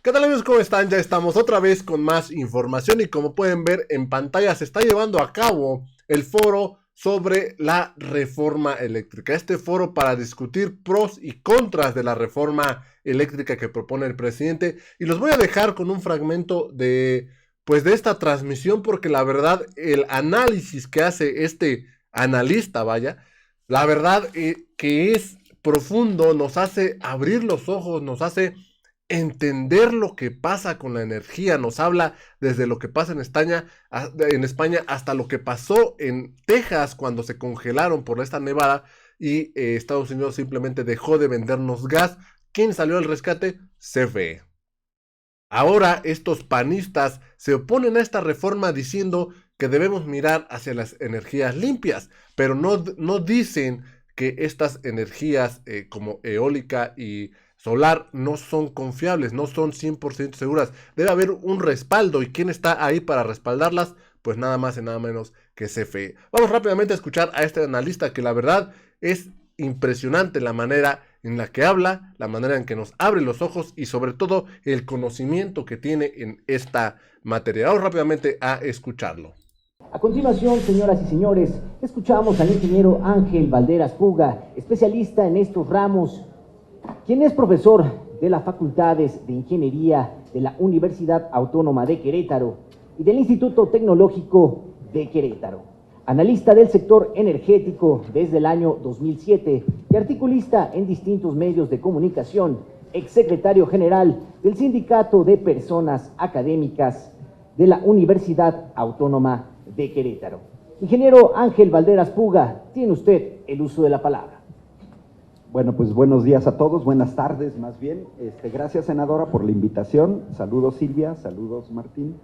¿Qué tal amigos? ¿Cómo están? Ya estamos otra vez con más información y como pueden ver en pantalla se está llevando a cabo el foro sobre la reforma eléctrica. Este foro para discutir pros y contras de la reforma eléctrica que propone el presidente. Y los voy a dejar con un fragmento de esta transmisión porque la verdad el análisis que hace este analista, vaya, la verdad que es profundo, nos hace abrir los ojos, nos hace entender lo que pasa con la energía, nos habla desde lo que pasa en España hasta lo que pasó en Texas cuando se congelaron por esta nevada y Estados Unidos simplemente dejó de vendernos gas. ¿Quién salió al rescate? CFE. Ahora estos panistas se oponen a esta reforma diciendo que debemos mirar hacia las energías limpias, pero no dicen que estas energías como eólica y solar no son confiables, no son 100% seguras. Debe haber un respaldo y ¿quién está ahí para respaldarlas? Pues nada más y nada menos que CFE. Vamos rápidamente a escuchar a este analista que la verdad es impresionante la manera en la que habla, la manera en que nos abre los ojos y sobre todo el conocimiento que tiene en esta materia. Vamos rápidamente a escucharlo. A continuación, señoras y señores, escuchamos al ingeniero Ángel Valderas Puga, especialista en estos ramos, quien es profesor de las Facultades de Ingeniería de la Universidad Autónoma de Querétaro y del Instituto Tecnológico de Querétaro, analista del sector energético desde el año 2007 y articulista en distintos medios de comunicación, exsecretario general del Sindicato de Personas Académicas de la Universidad Autónoma de Querétaro. Ingeniero Ángel Valderas Puga, tiene usted el uso de la palabra. Bueno, pues buenos días a todos, buenas tardes más bien. Gracias, senadora, por la invitación. Saludos, Silvia, saludos, Martín,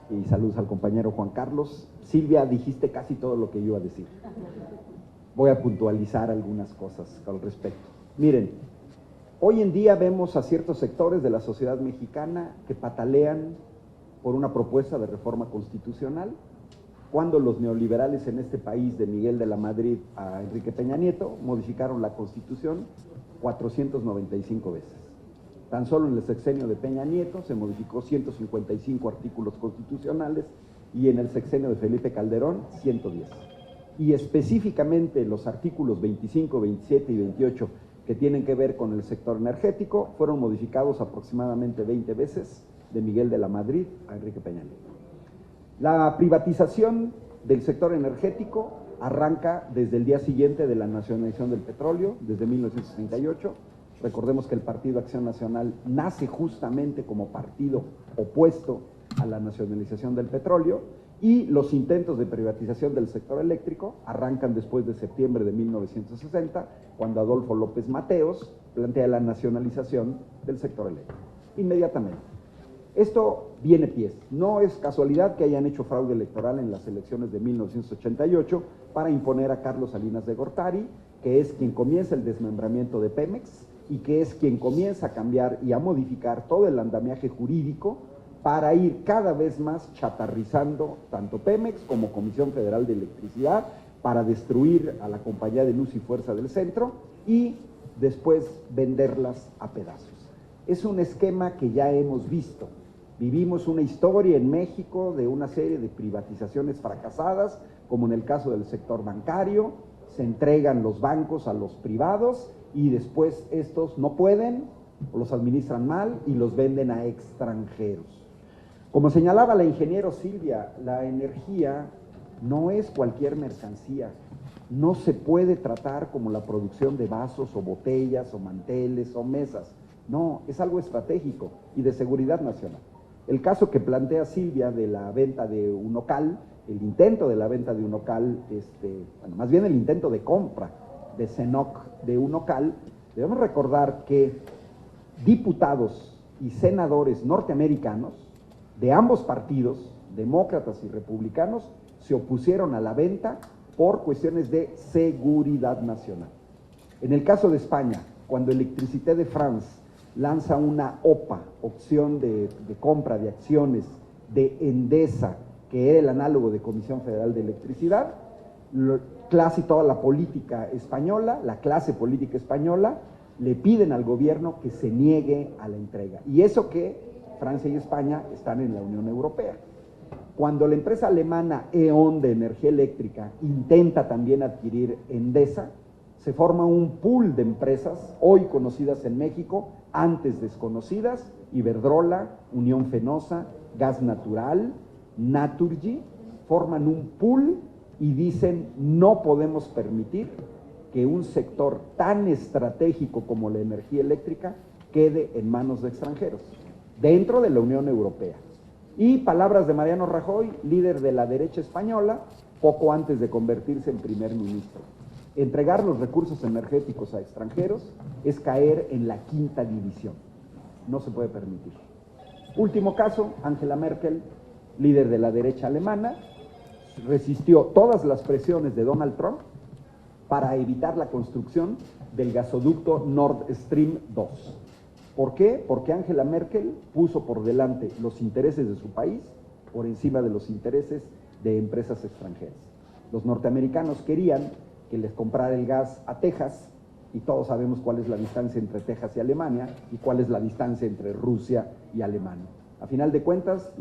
y saludos al compañero Juan Carlos. Silvia, dijiste casi todo lo que yo iba a decir. Voy a puntualizar algunas cosas al respecto. Miren, hoy en día vemos a ciertos sectores de la sociedad mexicana que patalean por una propuesta de reforma constitucional, cuando los neoliberales en este país, de Miguel de la Madrid a Enrique Peña Nieto, modificaron la Constitución 495 veces. Tan solo en el sexenio de Peña Nieto se modificó 155 artículos constitucionales y en el sexenio de Felipe Calderón 110. Y específicamente los artículos 25, 27 y 28 que tienen que ver con el sector energético fueron modificados aproximadamente 20 veces de Miguel de la Madrid a Enrique Peña Nieto. La privatización del sector energético arranca desde el día siguiente de la nacionalización del petróleo, desde 1968. Recordemos que el Partido Acción Nacional nace justamente como partido opuesto a la nacionalización del petróleo y los intentos de privatización del sector eléctrico arrancan después de septiembre de 1960, cuando Adolfo López Mateos plantea la nacionalización del sector eléctrico. Inmediatamente. Esto viene pies. No es casualidad que hayan hecho fraude electoral en las elecciones de 1988 para imponer a Carlos Salinas de Gortari, que es quien comienza el desmembramiento de Pemex y que es quien comienza a cambiar y a modificar todo el andamiaje jurídico para ir cada vez más chatarrizando tanto Pemex como Comisión Federal de Electricidad para destruir a la Compañía de Luz y Fuerza del Centro y después venderlas a pedazos. Es un esquema que ya hemos visto. Vivimos una historia en México de una serie de privatizaciones fracasadas, como en el caso del sector bancario, se entregan los bancos a los privados y después estos no pueden, o los administran mal y los venden a extranjeros. Como señalaba la ingeniero Silvia, la energía no es cualquier mercancía, no se puede tratar como la producción de vasos o botellas o manteles o mesas, no, es algo estratégico y de seguridad nacional. El caso que plantea Silvia de la venta de Unocal, el intento de la venta de Unocal, más bien el intento de compra de CENOC de Unocal, debemos recordar que diputados y senadores norteamericanos de ambos partidos, demócratas y republicanos, se opusieron a la venta por cuestiones de seguridad nacional. En el caso de España, cuando Electricité de France lanza una OPA, opción de compra de acciones de Endesa, que era el análogo de Comisión Federal de Electricidad, casi toda la política española, la clase política española, le piden al gobierno que se niegue a la entrega. Y eso que Francia y España están en la Unión Europea. Cuando la empresa alemana E.ON de energía eléctrica intenta también adquirir Endesa, se forma un pool de empresas hoy conocidas en México, antes desconocidas: Iberdrola, Unión Fenosa, Gas Natural, Naturgy. Forman un pool y dicen: no podemos permitir que un sector tan estratégico como la energía eléctrica quede en manos de extranjeros, dentro de la Unión Europea. Y palabras de Mariano Rajoy, líder de la derecha española, poco antes de convertirse en primer ministro: entregar los recursos energéticos a extranjeros es caer en la quinta división. No se puede permitir. Último caso, Angela Merkel, líder de la derecha alemana, resistió todas las presiones de Donald Trump para evitar la construcción del gasoducto Nord Stream 2. ¿Por qué? Porque Angela Merkel puso por delante los intereses de su país por encima de los intereses de empresas extranjeras. Los norteamericanos querían que les comprara el gas a Texas, y todos sabemos cuál es la distancia entre Texas y Alemania y cuál es la distancia entre Rusia y Alemania. A final de cuentas,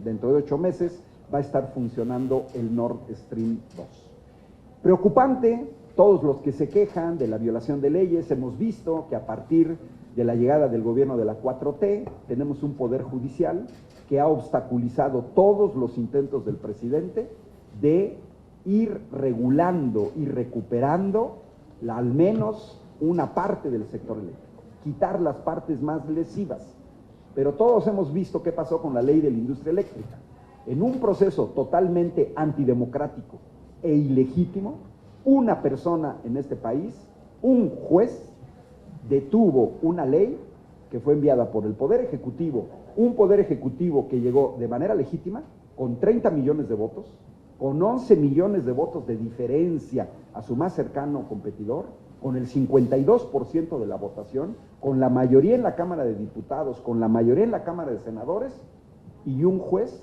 dentro de 8 meses, va a estar funcionando el Nord Stream 2. Preocupante, todos los que se quejan de la violación de leyes, hemos visto que a partir de la llegada del gobierno de la 4T, tenemos un poder judicial que ha obstaculizado todos los intentos del presidente de ir regulando y recuperando al menos una parte del sector eléctrico, quitar las partes más lesivas. Pero todos hemos visto qué pasó con la ley de la industria eléctrica. En un proceso totalmente antidemocrático e ilegítimo, una persona en este país, un juez, detuvo una ley que fue enviada por el Poder Ejecutivo, un Poder Ejecutivo que llegó de manera legítima, con 30 millones de votos, con 11 millones de votos de diferencia a su más cercano competidor, con el 52% de la votación, con la mayoría en la Cámara de Diputados, con la mayoría en la Cámara de Senadores, y un juez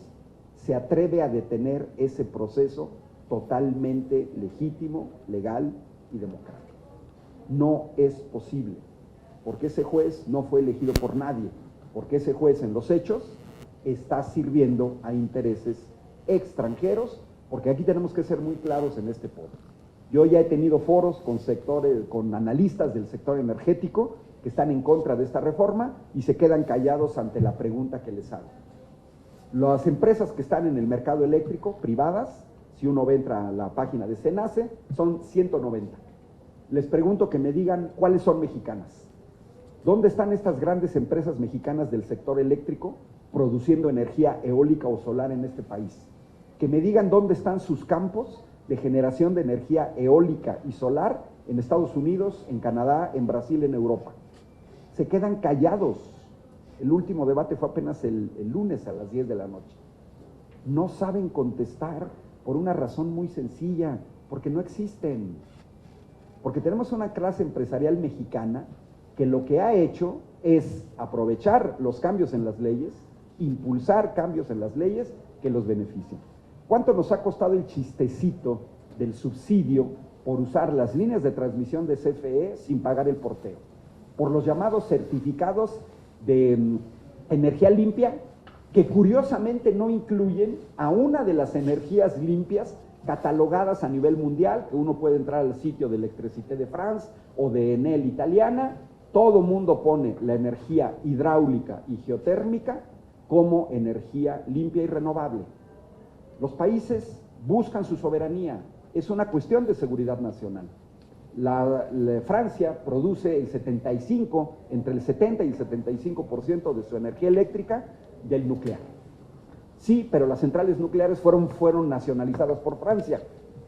se atreve a detener ese proceso totalmente legítimo, legal y democrático. No es posible, porque ese juez no fue elegido por nadie, porque ese juez en los hechos está sirviendo a intereses extranjeros, porque aquí tenemos que ser muy claros en este punto. Yo ya he tenido foros con analistas del sector energético que están en contra de esta reforma y se quedan callados ante la pregunta que les hago. Las empresas que están en el mercado eléctrico, privadas, si uno entra a la página de CENACE, son 190. Les pregunto que me digan cuáles son mexicanas. ¿Dónde están estas grandes empresas mexicanas del sector eléctrico produciendo energía eólica o solar en este país? Que me digan dónde están sus campos de generación de energía eólica y solar en Estados Unidos, en Canadá, en Brasil, en Europa. Se quedan callados. El último debate fue apenas el lunes a las 10 de la noche. No saben contestar por una razón muy sencilla, porque no existen. Porque tenemos una clase empresarial mexicana que lo que ha hecho es aprovechar los cambios en las leyes, impulsar cambios en las leyes que los beneficien. ¿Cuánto nos ha costado el chistecito del subsidio por usar las líneas de transmisión de CFE sin pagar el porteo? Por los llamados certificados de energía limpia, que curiosamente no incluyen a una de las energías limpias catalogadas a nivel mundial, que uno puede entrar al sitio de Electricité de France o de Enel italiana. Todo mundo pone la energía hidráulica y geotérmica como energía limpia y renovable. Los países buscan su soberanía, es una cuestión de seguridad nacional. Francia produce entre el 70 y el 75% de su energía eléctrica del nuclear. Sí, pero las centrales nucleares fueron nacionalizadas por Francia.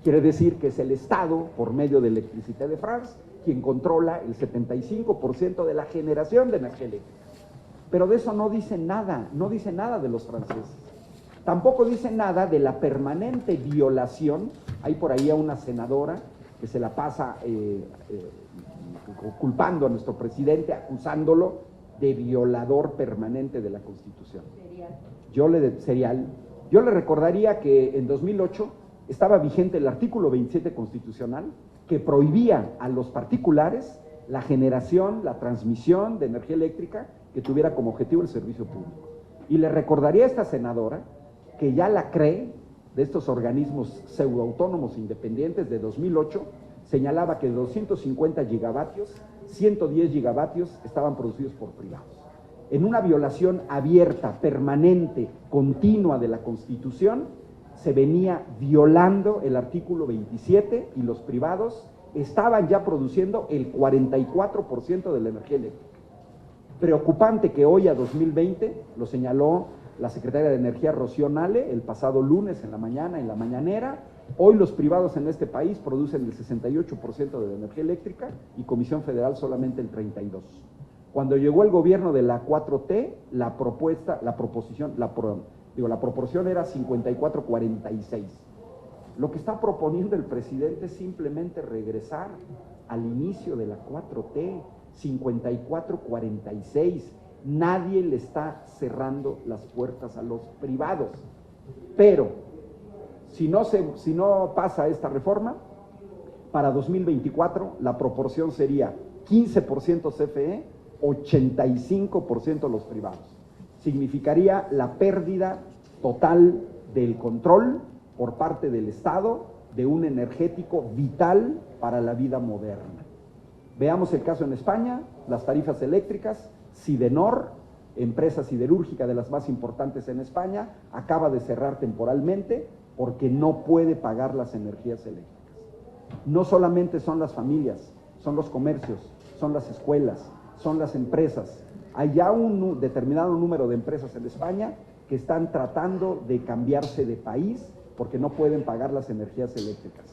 Quiere decir que es el Estado, por medio de Electricité de France, quien controla el 75% de la generación de energía eléctrica. Pero de eso no dice nada de los franceses. Tampoco dice nada de la permanente violación. Hay por ahí a una senadora que se la pasa culpando a nuestro presidente, acusándolo de violador permanente de la Constitución. Yo le recordaría que en 2008 estaba vigente el artículo 27 constitucional que prohibía a los particulares la generación, la transmisión de energía eléctrica que tuviera como objetivo el servicio público. Y le recordaría a esta senadora que ya la CRE, de estos organismos pseudoautónomos independientes de 2008, señalaba que de 250 gigavatios, 110 gigavatios estaban producidos por privados. En una violación abierta, permanente, continua de la Constitución, se venía violando el artículo 27 y los privados estaban ya produciendo el 44% de la energía eléctrica. Preocupante que hoy a 2020, lo señaló la secretaria de Energía Rocío Nale el pasado lunes en la mañana, en la mañanera, hoy los privados en este país producen el 68% de la energía eléctrica y Comisión Federal solamente el 32%. Cuando llegó el gobierno de la 4T, la proporción era 54-46. Lo que está proponiendo el presidente es simplemente regresar al inicio de la 4T, 54-46. Nadie le está cerrando las puertas a los privados. Pero, si no pasa esta reforma, para 2024 la proporción sería 15% CFE, 85% los privados. Significaría la pérdida total del control por parte del Estado de un energético vital para la vida moderna. Veamos el caso en España, las tarifas eléctricas. Sidenor, empresa siderúrgica de las más importantes en España, acaba de cerrar temporalmente porque no puede pagar las energías eléctricas. No solamente son las familias, son los comercios, son las escuelas, son las empresas. Hay ya un determinado número de empresas en España que están tratando de cambiarse de país porque no pueden pagar las energías eléctricas.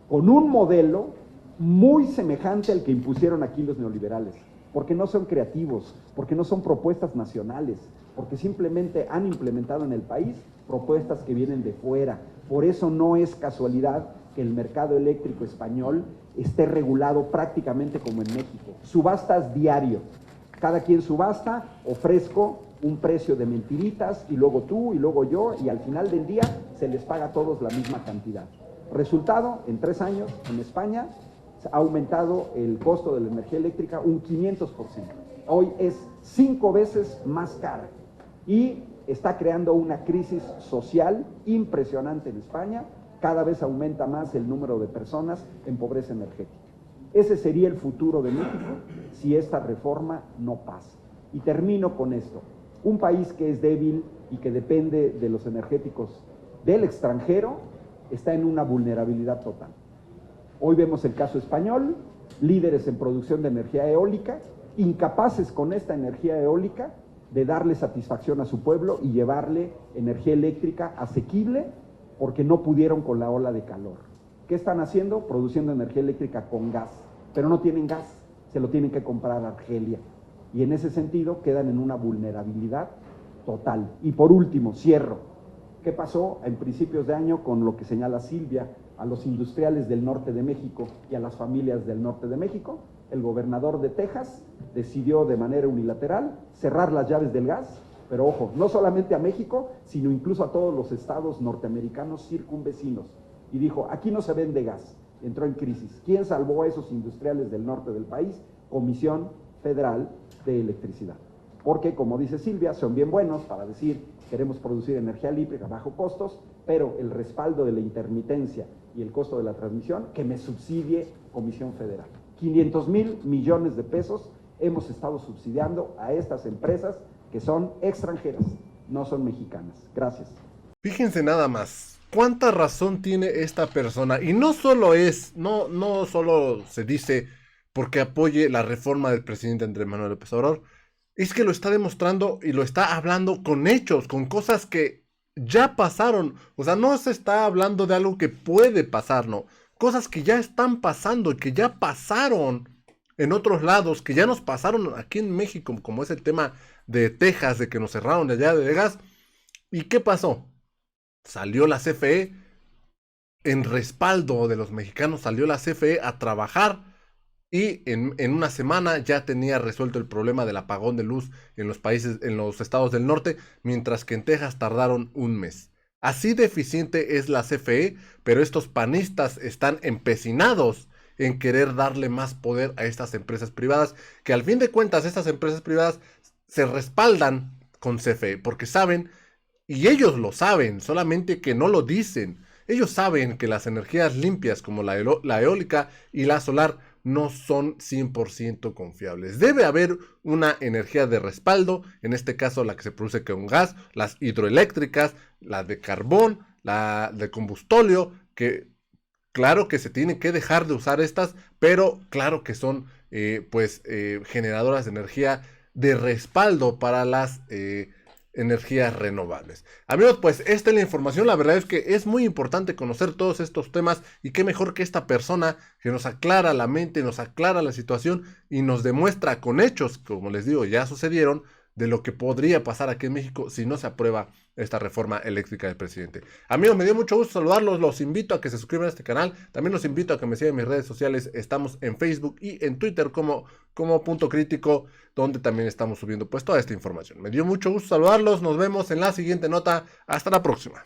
Con un modelo muy semejante al que impusieron aquí los neoliberales, porque no son creativos, porque no son propuestas nacionales, porque simplemente han implementado en el país propuestas que vienen de fuera. Por eso no es casualidad que el mercado eléctrico español esté regulado prácticamente como en México. Subastas diario. Cada quien subasta, ofrezco un precio de mentiritas, y luego tú, y luego yo, y al final del día se les paga a todos la misma cantidad. Resultado, en 3 años, en España, ha aumentado el costo de la energía eléctrica un 500%. Hoy es 5 veces más cara y está creando una crisis social impresionante en España. Cada vez aumenta más el número de personas en pobreza energética. Ese sería el futuro de México si esta reforma no pasa. Y termino con esto. Un país que es débil y que depende de los energéticos del extranjero está en una vulnerabilidad total. Hoy vemos el caso español, líderes en producción de energía eólica, incapaces con esta energía eólica de darle satisfacción a su pueblo y llevarle energía eléctrica asequible porque no pudieron con la ola de calor. ¿Qué están haciendo? Produciendo energía eléctrica con gas, pero no tienen gas, se lo tienen que comprar a Argelia. Y en ese sentido quedan en una vulnerabilidad total. Y por último, cierro. ¿Qué pasó en principios de año con lo que señala Silvia a los industriales del norte de México y a las familias del norte de México? El gobernador de Texas decidió de manera unilateral cerrar las llaves del gas, pero ojo, no solamente a México, sino incluso a todos los estados norteamericanos circunvecinos. Y dijo, aquí no se vende gas. Entró en crisis. ¿Quién salvó a esos industriales del norte del país? Comisión Federal de Electricidad. Porque, como dice Silvia, son bien buenos para decir, queremos producir energía eléctrica a bajo costos, pero el respaldo de la intermitencia y el costo de la transmisión, que me subsidie Comisión Federal. 500,000 millones de pesos hemos estado subsidiando a estas empresas que son extranjeras, no son mexicanas. Gracias. Fíjense nada más, cuánta razón tiene esta persona. Y no solo no solo se dice porque apoye la reforma del presidente Andrés Manuel López Obrador, es que lo está demostrando y lo está hablando con hechos, con cosas que ya pasaron. O sea, no se está hablando de algo que puede pasar, no. Cosas que ya están pasando, que ya pasaron en otros lados, que ya nos pasaron aquí en México, como es el tema de Texas, de que nos cerraron de allá de gas. ¿Y qué pasó? Salió la CFE, en respaldo de los mexicanos, salió la CFE a trabajar y en una semana ya tenía resuelto el problema del apagón de luz en los estados del norte, mientras que en Texas tardaron un mes. Así de eficiente es la CFE, pero estos panistas están empecinados en querer darle más poder a estas empresas privadas, que al fin de cuentas estas empresas privadas se respaldan con CFE, porque saben, y ellos lo saben, solamente que no lo dicen. Ellos saben que las energías limpias como la eólica y la solar no son 100% confiables. Debe haber una energía de respaldo, en este caso la que se produce con gas, las hidroeléctricas, la de carbón, la de combustóleo, que claro que se tiene que dejar de usar estas, pero claro que son generadoras de energía de respaldo para las energías renovables. Amigos, pues esta es la información. La verdad es que es muy importante conocer todos estos temas, y qué mejor que esta persona que nos aclara la mente, nos aclara la situación y nos demuestra con hechos, como les digo, ya sucedieron, de lo que podría pasar aquí en México si no se aprueba esta reforma eléctrica del presidente. Amigos, me dio mucho gusto saludarlos, los invito a que se suscriban a este canal, también los invito a que me sigan en mis redes sociales, estamos en Facebook y en Twitter como Punto Crítico, donde también estamos subiendo pues toda esta información. Me dio mucho gusto saludarlos, nos vemos en la siguiente nota, hasta la próxima.